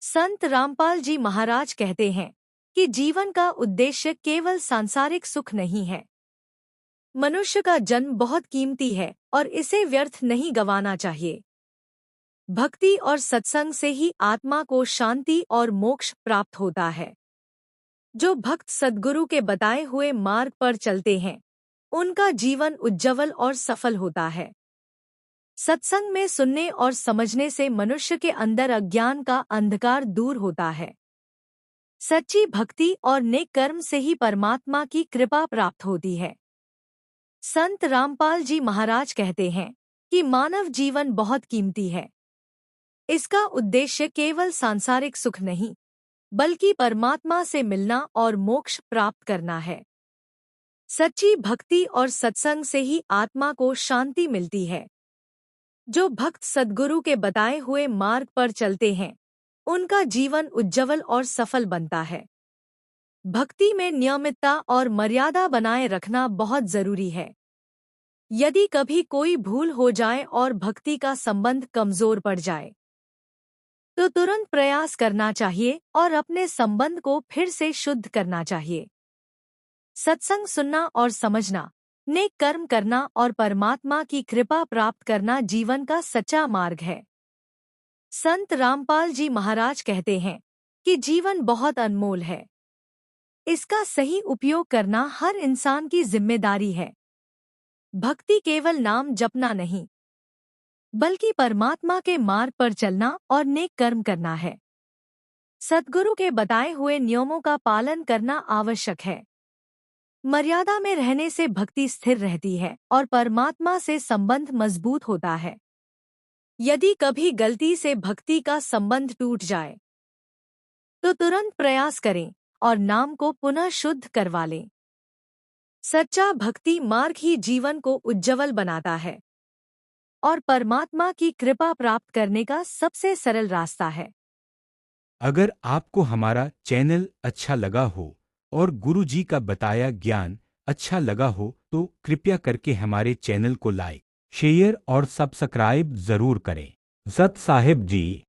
संत रामपाल जी महाराज कहते हैं कि जीवन का उद्देश्य केवल सांसारिक सुख नहीं है। मनुष्य का जन्म बहुत कीमती है और इसे व्यर्थ नहीं गंवाना चाहिए। भक्ति और सत्संग से ही आत्मा को शांति और मोक्ष प्राप्त होता है। जो भक्त सद्गुरु के बताए हुए मार्ग पर चलते हैं, उनका जीवन उज्जवल और सफल होता है। सत्संग में सुनने और समझने से मनुष्य के अंदर अज्ञान का अंधकार दूर होता है। सच्ची भक्ति और नेक कर्म से ही परमात्मा की कृपा प्राप्त होती है। संत रामपाल जी महाराज कहते हैं कि मानव जीवन बहुत कीमती है। इसका उद्देश्य केवल सांसारिक सुख नहीं, बल्कि परमात्मा से मिलना और मोक्ष प्राप्त करना है। सच्ची भक्ति और सत्संग से ही आत्मा को शांति मिलती है। जो भक्त सद्गुरु के बताए हुए मार्ग पर चलते हैं, उनका जीवन उज्जवल और सफल बनता है। भक्ति में नियमितता और मर्यादा बनाए रखना बहुत जरूरी है। यदि कभी कोई भूल हो जाए और भक्ति का संबंध कमजोर पड़ जाए, तो तुरंत प्रयास करना चाहिए और अपने संबंध को फिर से शुद्ध करना चाहिए। सत्संग सुनना और समझना, नेक कर्म करना और परमात्मा की कृपा प्राप्त करना जीवन का सच्चा मार्ग है। संत रामपाल जी महाराज कहते हैं कि जीवन बहुत अनमोल है। इसका सही उपयोग करना हर इंसान की जिम्मेदारी है। भक्ति केवल नाम जपना नहीं, बल्कि परमात्मा के मार्ग पर चलना और नेक कर्म करना है। सद्गुरु के बताए हुए नियमों का पालन करना आवश्यक है। मर्यादा में रहने से भक्ति स्थिर रहती है और परमात्मा से संबंध मजबूत होता है। यदि कभी गलती से भक्ति का संबंध टूट जाए, तो तुरंत प्रयास करें और नाम को पुनः शुद्ध करवा लें। सच्चा भक्ति मार्ग ही जीवन को उज्जवल बनाता है और परमात्मा की कृपा प्राप्त करने का सबसे सरल रास्ता है। अगर आपको हमारा चैनल अच्छा लगा हो और गुरु जी का बताया ज्ञान अच्छा लगा हो तो कृपया करके हमारे चैनल को लाइक, शेयर और सब्सक्राइब जरूर करें। सत साहिब जी।